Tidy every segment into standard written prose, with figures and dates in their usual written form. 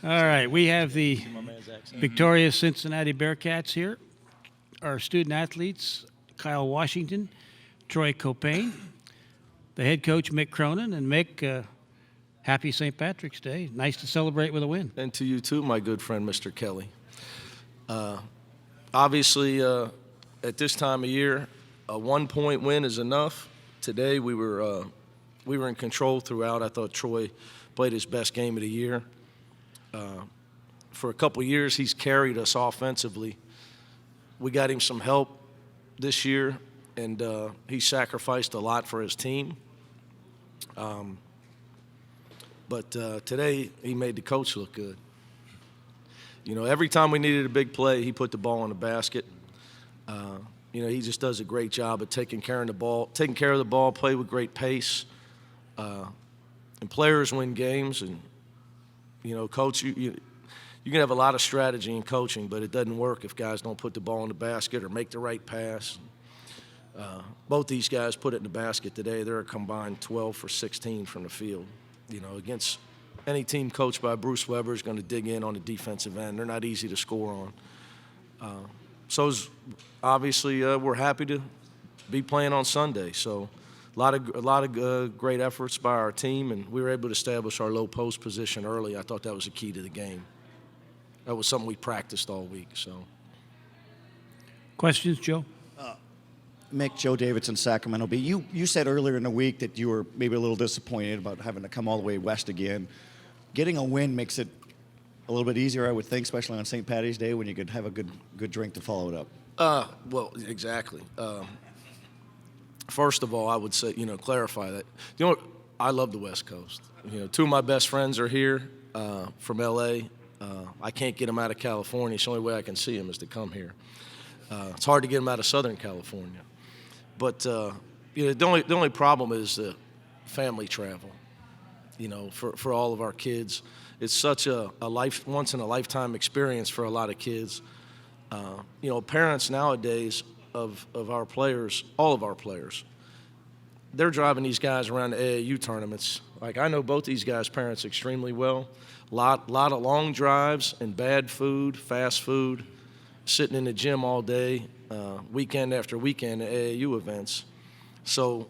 All right, we have the victorious Cincinnati Bearcats here. Our student athletes, Kyle Washington, Troy Caupain, the head coach, Mick Cronin. And Mick, happy St. Patrick's Day. Nice to celebrate with a win. And to you too, my good friend, Mr. Kelly. Obviously, at this time of year, a 1-point win is enough. Today we were in control throughout. I thought Troy played his best game of the year. For a couple years, he's carried us offensively. We got him some help this year, and he sacrificed a lot for his team. But today, he made the coach look good. You know, every time we needed a big play, he put the ball in the basket. You know, he just does a great job of taking care of the ball, play with great pace. And players win games. And, you know, coach, you can have a lot of strategy in coaching, but it doesn't work if guys don't put the ball in the basket or make the right pass. Both these guys put it in the basket today. They're a combined 12 for 16 from the field. You know, against any team coached by Bruce Weber is going to dig in on the defensive end. They're not easy to score on. Obviously, we're happy to be playing on Sunday. So a lot of great efforts by our team, and we were able to establish our low post position early. I thought that was the key to the game. That was something we practiced all week. So, questions, Joe? Mick, Joe Davidson, Sacramento Bee. You said earlier in the week that you were maybe a little disappointed about having to come all the way west again. Getting a win makes it a little bit easier, I would think, especially on St. Patty's Day when you could have a good drink to follow it up. Well, exactly. First of all, I would say, clarify that. I love the West Coast. Two of my best friends are here from L.A. I can't get them out of California. It's the only way I can see them is to come here. It's hard to get them out of Southern California. But the only problem is the family travel. For all of our kids, it's such a once in a lifetime experience for a lot of kids. Parents nowadays of our players, all of our players, they're driving these guys around the AAU tournaments. Like, I know both these guys' parents extremely well. Lot of long drives and bad food, fast food, sitting in the gym all day, weekend after weekend at AAU events. So,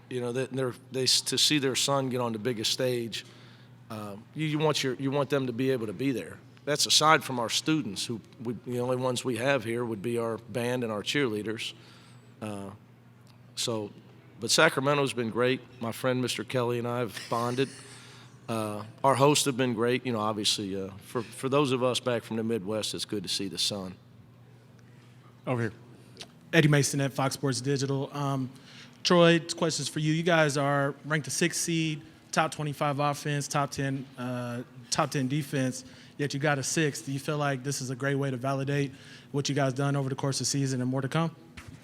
to see their son get on the biggest stage, you want them to be able to be there. That's aside from our students, who the only ones we have here would be our band and our cheerleaders. But Sacramento's been great. My friend Mr. Kelly and I have bonded. Our hosts have been great. Obviously, for those of us back from the Midwest, it's good to see the sun. Over here. Eddie Mason at Fox Sports Digital. Troy, questions for you. You guys are ranked the 6th seed, top 25 offense, top 10 defense, yet you got a 6th. Do you feel like this is a great way to validate what you guys done over the course of the season and more to come?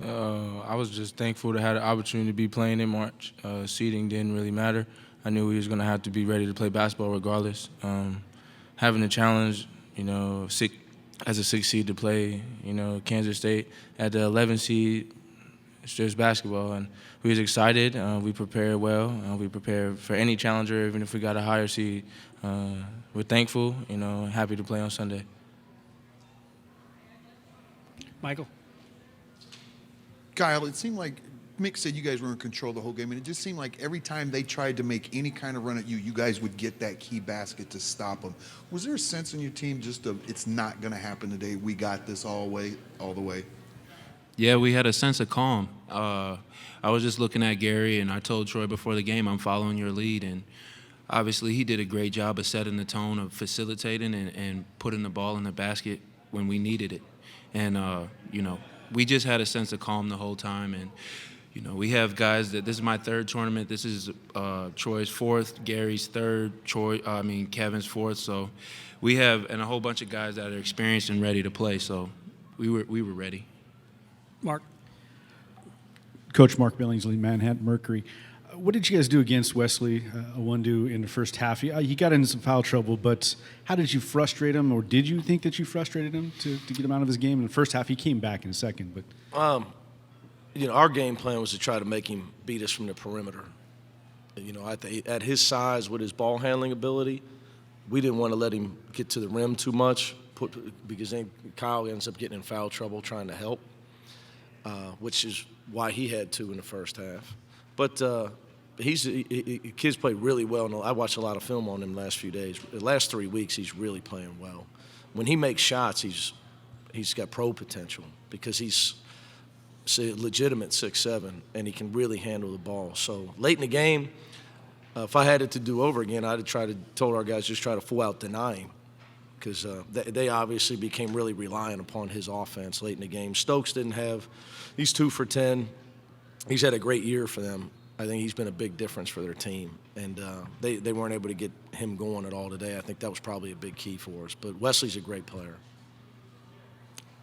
I was just thankful to have the opportunity to be playing in March. Seeding didn't really matter. I knew we was going to have to be ready to play basketball regardless. Having a challenge, as a 6th seed to play, Kansas State at the 11th seed, it's just basketball. And we was excited. We prepared well. We prepared for any challenger, even if we got a higher seed. We're thankful, happy to play on Sunday. Michael? Kyle, it seemed like Mick said you guys were in control the whole game, and it just seemed like every time they tried to make any kind of run at you, you guys would get that key basket to stop them. Was there a sense in your team just of it's not going to happen today, we got this all the way? Yeah, we had a sense of calm. I was just looking at Gary, and I told Troy before the game, I'm following your lead, and obviously he did a great job of setting the tone of facilitating and putting the ball in the basket when we needed it. And, we just had a sense of calm the whole time, and we have guys that this is my 3rd tournament. This is Troy's 4th, Gary's 3rd, Kevin's 4th. So we have a whole bunch of guys that are experienced and ready to play. So we were ready. Mark? Coach Mark Billingsley, Manhattan Mercury. What did you guys do against Wesley Awundu in the first half? He got into some foul trouble, but how did you frustrate him, or did you think that you frustrated him to get him out of his game? In the first half, he came back in the second. But our game plan was to try to make him beat us from the perimeter. At his size, with his ball handling ability, we didn't want to let him get to the rim too much, because then Kyle ends up getting in foul trouble trying to help, which is why he had 2 in the first half. But kids play really well. And I watched a lot of film on him the last few days. The last 3 weeks, he's really playing well. When he makes shots, he's got pro potential because he's a legitimate 6'7", and he can really handle the ball. So late in the game, if I had it to do over again, I'd have told our guys just try to full out deny him, because they obviously became really reliant upon his offense late in the game. Stokes didn't have – he's 2 for 10. He's had a great year for them. I think he's been a big difference for their team, and they weren't able to get him going at all today. I think that was probably a big key for us. But Wesley's a great player.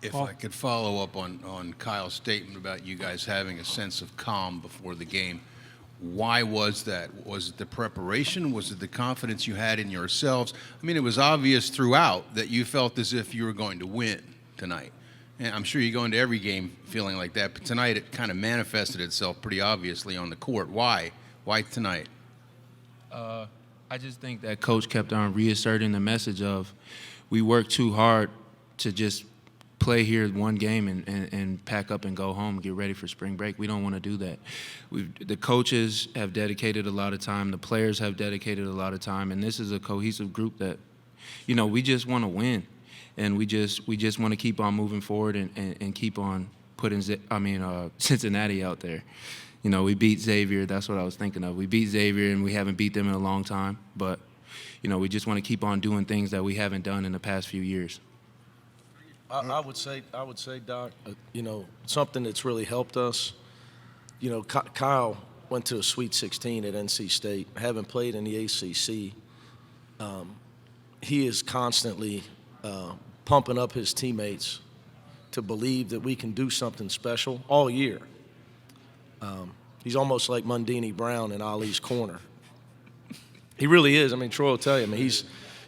If I could follow up on Kyle's statement about you guys having a sense of calm before the game, why was that? Was it the preparation? Was it the confidence you had in yourselves? I mean, it was obvious throughout that you felt as if you were going to win tonight. And I'm sure you go into every game feeling like that, but tonight it kind of manifested itself pretty obviously on the court. Why? Why tonight? I just think that coach kept on reasserting the message of we work too hard to just play here one game and pack up and go home and get ready for spring break. We don't want to do that. The coaches have dedicated a lot of time. The players have dedicated a lot of time. And this is a cohesive group that, we just want to win. And we just want to keep on moving forward and keep on putting Cincinnati out there. We beat Xavier. That's what I was thinking of. We beat Xavier, and we haven't beat them in a long time. But, we just want to keep on doing things that we haven't done in the past few years. I would say, Doc, something that's really helped us. Kyle went to a Sweet 16 at NC State, having played in the ACC. He is constantly pumping up his teammates to believe that we can do something special all year. He's almost like Mundini Brown in Ali's corner. He really is. Troy will tell you.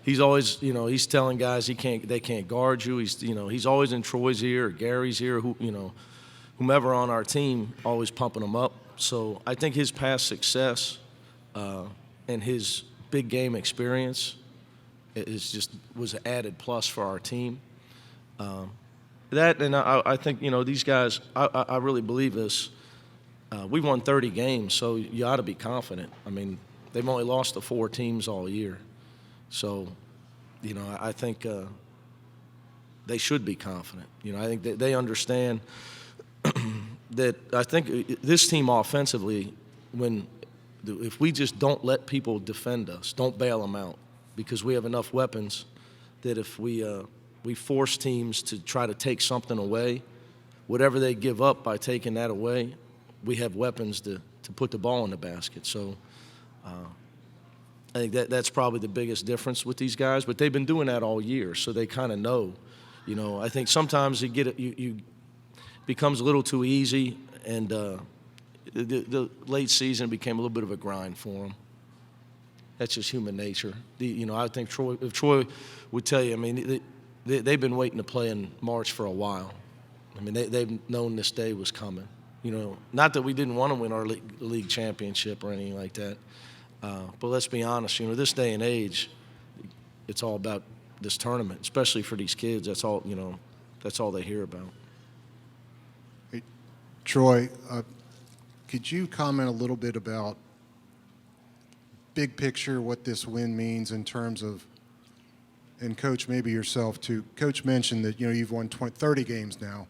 He's always, he's telling guys they can't guard you. He's always in Troy's ear or Gary's ear, whomever on our team, always pumping them up. So I think his past success and his big game experience was an added plus for our team. I think these guys. I really believe this. We won 30 games, so you ought to be confident. They've only lost to 4 teams all year. So, I think they should be confident. I think that they understand that. I think this team offensively, if we just don't let people defend us, don't bail them out, because we have enough weapons that if we force teams to try to take something away, whatever they give up by taking that away, we have weapons to put the ball in the basket. So I think that's probably the biggest difference with these guys. But they've been doing that all year, so they kind of know. I think sometimes you becomes a little too easy, and the late season became a little bit of a grind for them. That's just human nature. I think if Troy would tell you, they've been waiting to play in March for a while. They've known this day was coming. Not that we didn't want to win our league championship or anything like that. But let's be honest, this day and age, it's all about this tournament, especially for these kids. That's all they hear about. Hey, Troy, could you comment a little bit about big picture, what this win means in terms of, and Coach, maybe yourself too. Coach mentioned that, you've won 30 games now.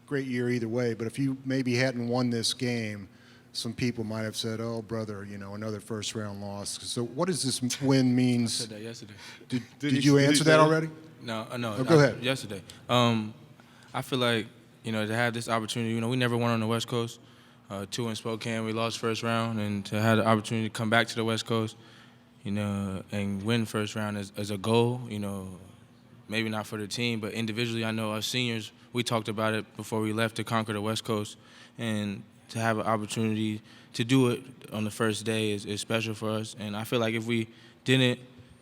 Great year either way, but if you maybe hadn't won this game, some people might have said, oh, brother, another first-round loss. So what does this win mean? I said that yesterday. Did you answer that already? No. Oh, go ahead. Yesterday. I feel like, to have this opportunity, we never won on the West Coast. 2 in Spokane, we lost first round, and to have the opportunity to come back to the West Coast, and win first round as a goal, maybe not for the team, but individually, I know us seniors, we talked about it before we left to conquer the West Coast, and to have an opportunity to do it on the first day is special for us. And I feel like if we didn't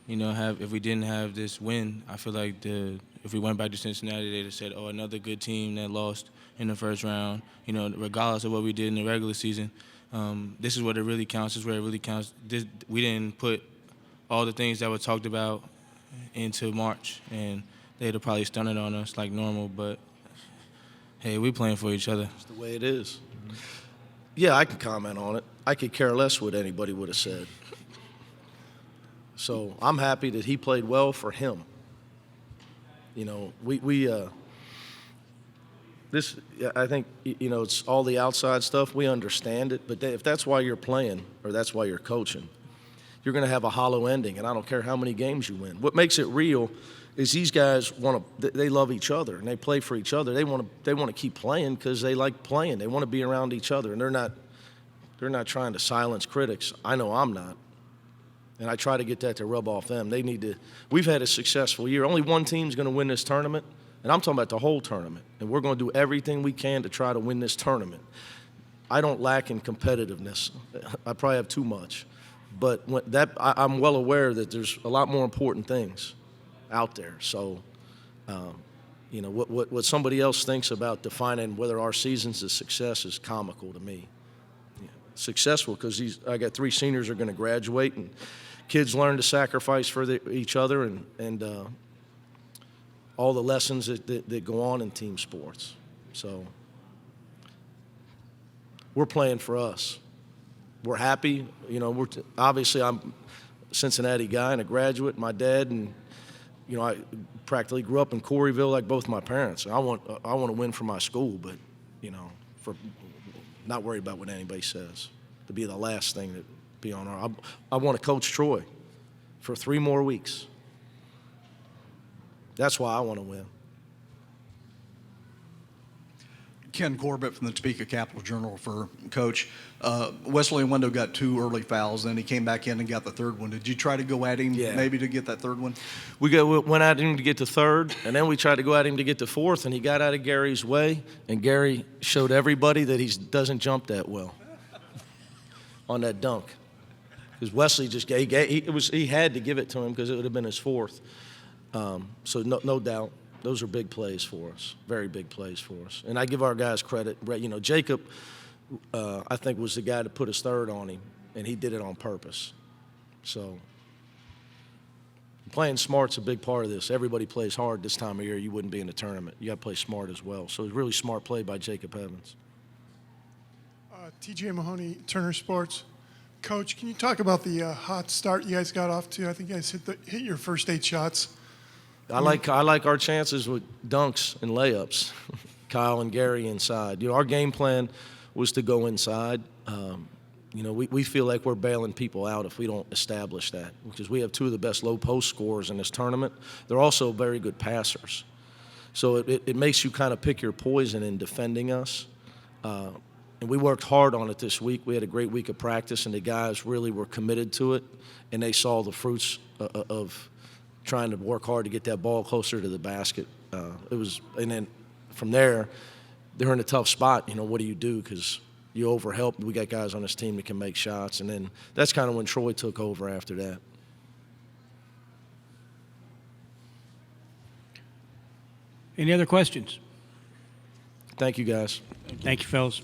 have this win, I feel like if we went back to Cincinnati, they'd have said, oh, another good team that lost in the first round. Regardless of what we did in the regular season, this is what it really counts. This is where it really counts. We didn't put all the things that were talked about into March, and they'd have probably stunned it on us like normal. But hey, we playing for each other. It's the way it is. Yeah, I could comment on it. I could care less what anybody would have said. So I'm happy that he played well for him. You know, I think, you know, it's all the outside stuff. We understand it. But if that's why you're playing or that's why you're coaching, you're going to have a hollow ending, and I don't care how many games you win. What makes it real is these guys they love each other, and they play for each other. They want to keep playing because they like playing. They want to be around each other, and they're not trying to silence critics. I know I'm not. And I try to get that to rub off them. We've had a successful year. Only one team's going to win this tournament, and I'm talking about the whole tournament. And we're going to do everything we can to try to win this tournament. I don't lack in competitiveness. I probably have too much. But I'm well aware that there's a lot more important things out there. So, you know, what somebody else thinks about defining whether our season's a success is comical to me. Yeah. Successful because I got 3 seniors are going to graduate, and kids learn to sacrifice for each other and all the lessons that go on in team sports. So we're playing for us. We're happy. You know, obviously I'm a Cincinnati guy and a graduate. My dad and, you know, I practically grew up in Coreyville like both my parents. I want to win for my school, but, you know, for not worried about what anybody says. To be the last thing that be on I want to coach Troy for 3 more weeks. That's why I want to win. Ken Corbett from the Topeka Capital Journal for Coach. Wesley Wendo got 2 early fouls, then he came back in and got the 3rd one. Did you try to go at him maybe to get that 3rd one? We went at him to get the 3rd, and then we tried to go at him to get the 4th, and he got out of Gary's way, and Gary showed everybody that he doesn't jump that well on that dunk. Because Wesley just he had to give it to him because it would have been his 4th. So no doubt. Those are big plays for us, very big plays for us. And I give our guys credit. You know, Jacob, I think, was the guy to put his 3rd on him, and he did it on purpose. So playing smart's a big part of this. Everybody plays hard this time of year. You wouldn't be in the tournament. You got to play smart as well. So it was a really smart play by Jacob Evans. TJ Mahoney, Turner Sports. Coach, can you talk about the hot start you guys got off to? I think you guys hit your first 8 shots. I like our chances with dunks and layups, Kyle and Gary inside. You know, our game plan was to go inside. You know, we feel like we're bailing people out if we don't establish that because we have 2 of the best low post scorers in this tournament. They're also very good passers. So it makes you kind of pick your poison in defending us. And we worked hard on it this week. We had a great week of practice, and the guys really were committed to it, and they saw the fruits of trying to work hard to get that ball closer to the basket. And then from there, they're in a tough spot. You know, what do you do? Because you overhelp. We got guys on this team that can make shots, and then that's kind of when Troy took over after that. Any other questions? Thank you, guys. Thank you, fellas.